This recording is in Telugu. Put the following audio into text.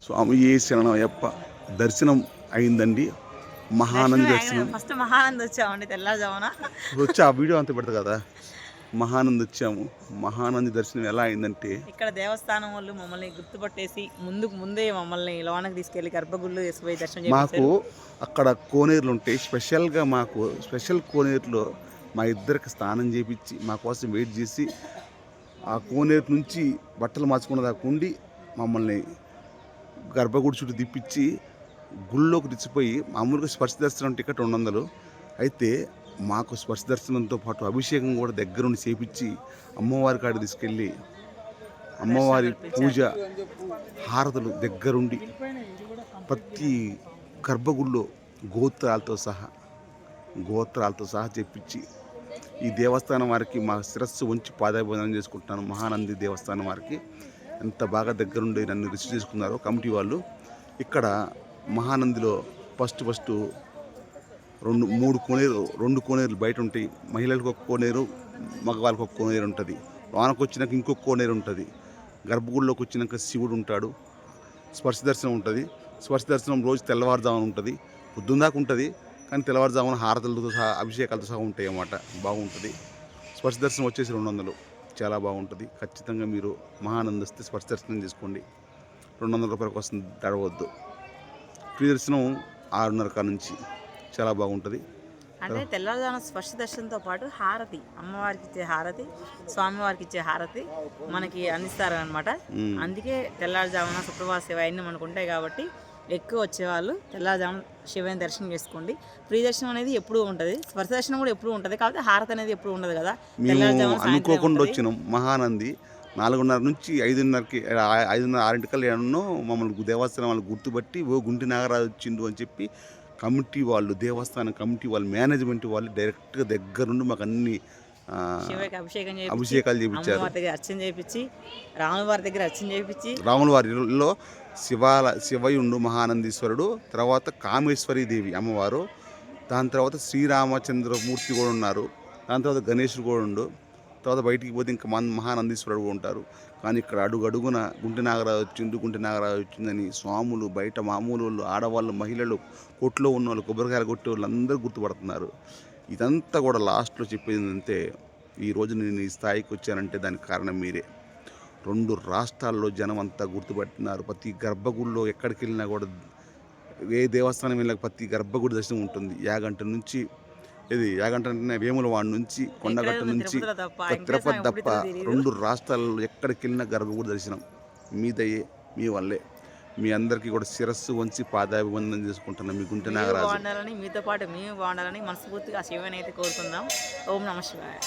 స్వామి శరణమయ్యప్ప దర్శనం అయిందండి. మహానంది దర్శనం ఫస్ట్ మహానంది వచ్చామండి తెల్లారుజామున. వచ్చి ఆ వీడియో అంతా పెడతా కదా. మహానంది వచ్చాము. మహానంది దర్శనం ఎలా అయిందంటే, ఇక్కడ దేవస్థానం వాళ్ళు మమ్మల్ని గుర్తుపట్టేసి ముందే మమ్మల్ని లోనకి తీసుకెళ్లి గర్భగుళ్ళు వేసిపోయి దర్శనం మాకు చేయించారు. అక్కడ కోనేరులు ఉంటాయి. స్పెషల్గా మాకు స్పెషల్ కోనేరులో మా ఇద్దరికి స్నానం చేపించి మా కోసం వెయిట్ చేసి ఆ కోనేరు నుంచి బట్టలు మార్చుకున్న దాకా ఉండి మమ్మల్ని గర్భగుడి చుట్టూ తిప్పించి గుళ్ళోకి తెచ్చిపోయి, మామూలుగా స్పర్శ దర్శనం టికెట్ 200. అయితే మాకు స్పర్శ దర్శనంతో పాటు అభిషేకం కూడా దగ్గరుండి చేపించి అమ్మవారి కాడికి తీసుకెళ్ళి అమ్మవారి పూజ హారతులు దగ్గరుండి ప్రతి గర్భగుడిలో గోత్రాలతో సహా చెప్పించి ఈ దేవస్థానం వారికి మా శిరస్సు ఉంచి పాదాభివందనం చేసుకుంటున్నాను. మహానంది దేవస్థానం వారికి ఎంత బాగా దగ్గరుండి నన్ను రిసీవ్ చేసుకున్నారో కమిటీ వాళ్ళు. ఇక్కడ మహానందిలో ఫస్ట్ రెండు కోనేరులు బయట ఉంటాయి. మహిళలకు ఒక కోనేరు, మగవాళ్ళకి ఒక కోనేరు ఉంటుంది. లోనకు వచ్చినాక ఇంకొక కోనేరు ఉంటుంది. గర్భగుడిలోకి వచ్చినాక శివుడు ఉంటాడు. స్పర్శ దర్శనం ఉంటుంది. స్పర్శ దర్శనం రోజు తెల్లవారుజామున ఉంటుంది. పొద్దున్న దాకా ఉంటుంది, కానీ తెల్లవారుజామున హారతులతో సహా అభిషేకాలతో సహా ఉంటాయి అన్నమాట. బాగుంటుంది. స్పర్శ దర్శనం వచ్చేసి 200. చాలా బాగుంటుంది. ఖచ్చితంగా మీరు మహానంది వస్తే స్పర్శ దర్శనం చేసుకోండి. 200 రూపాయల కోసం తడవద్దు. ఫ్రీ దర్శనం 6:30 నుంచి చాలా బాగుంటుంది. అంటే తెల్లవారుజామున స్పర్శ దర్శనంతో పాటు హారతి, అమ్మవారికి ఇచ్చే హారతి, స్వామివారికి ఇచ్చే హారతి మనకి అందిస్తారు అనమాట. అందుకే తెల్లవారుజామున శుక్రవార సేవ అన్నీ మనకు ఉంటాయి కాబట్టి ఎక్కువ వచ్చేవాళ్ళు తెల్లవారుజామున శివుని దర్శనం చేసుకోండి. ఫ్రీ దర్శనం అనేది ఎప్పుడూ ఉంటుంది, స్పర్శ దర్శనం కూడా ఎప్పుడూ ఉంటుంది. కాబట్టి హారతి అనేది ఎప్పుడు ఉండదు కదా. మేము అనుకోకుండా వచ్చినాం. మహానంది 4:30 నుంచి 5:30కి 6:30 ఏమో మమ్మల్ని దేవస్థానం వాళ్ళు గుర్తుపట్టి గుంటి నాగరాజు వచ్చిండు అని చెప్పి కమిటీ వాళ్ళు, దేవస్థానం కమిటీ వాళ్ళు, మేనేజ్మెంట్ వాళ్ళు డైరెక్ట్గా దగ్గరుండి మాకు అన్ని అభిషేకాలు చేయించారు. అర్చన చేయించి రాముల వారి దగ్గర అర్చన చేయించి, రాముల వారిలో శివయుండు మహానందీశ్వరుడు, తర్వాత కామేశ్వరి దేవి అమ్మవారు, దాని తర్వాత శ్రీరామచంద్రమూర్తి కూడా ఉన్నారు, దాని తర్వాత గణేశుడు కూడా ఉండు, తర్వాత బయటికి పోతే ఇంకా మహానందీశ్వరుడు కూడా ఉంటారు. కానీ ఇక్కడ అడుగడుగున గుంటి నాగరాజు వచ్చిందని స్వాములు, బయట మామూలు వాళ్ళు, ఆడవాళ్ళు, మహిళలు, కొట్లో ఉన్న వాళ్ళు, కొబ్బరికాయలు కొట్టే వాళ్ళు అందరూ గుర్తుపడుతున్నారు. ఇదంతా కూడా లాస్ట్లో చెప్పేది ఏంటంటే, ఈరోజు నేను ఈ స్థాయికి వచ్చానంటే దానికి కారణం మీరే. 2 రాష్ట్రాల్లో జనం అంతా గుర్తుపట్టినారు. ప్రతి గర్భగుడిలో ఎక్కడికి వెళ్ళినా కూడా, ఏ దేవస్థానం వెళ్ళినా ప్రతి గర్భగుడి దర్శనం ఉంటుంది. యాగంట నుంచి యాగంట అంటే వేములవాడ నుంచి, కొండగట్ట నుంచి, తిరుపతి తప్ప 2 రాష్ట్రాల్లో ఎక్కడికి వెళ్ళినా గర్భగుడి దర్శనం. మీ దయే, మీ వల్లే. మీ అందరికీ కూడా శిరస్సు వంచి పాదాభివందనం చేసుకుంటున్నాం. మీ గుంటె నాగరాజు బాగుండాలని, మీతో పాటు మేము బాగుండాలని మనస్ఫూర్తిగా శివుని అయితే కోరుకుందాం. ఓం నమః శివాయ.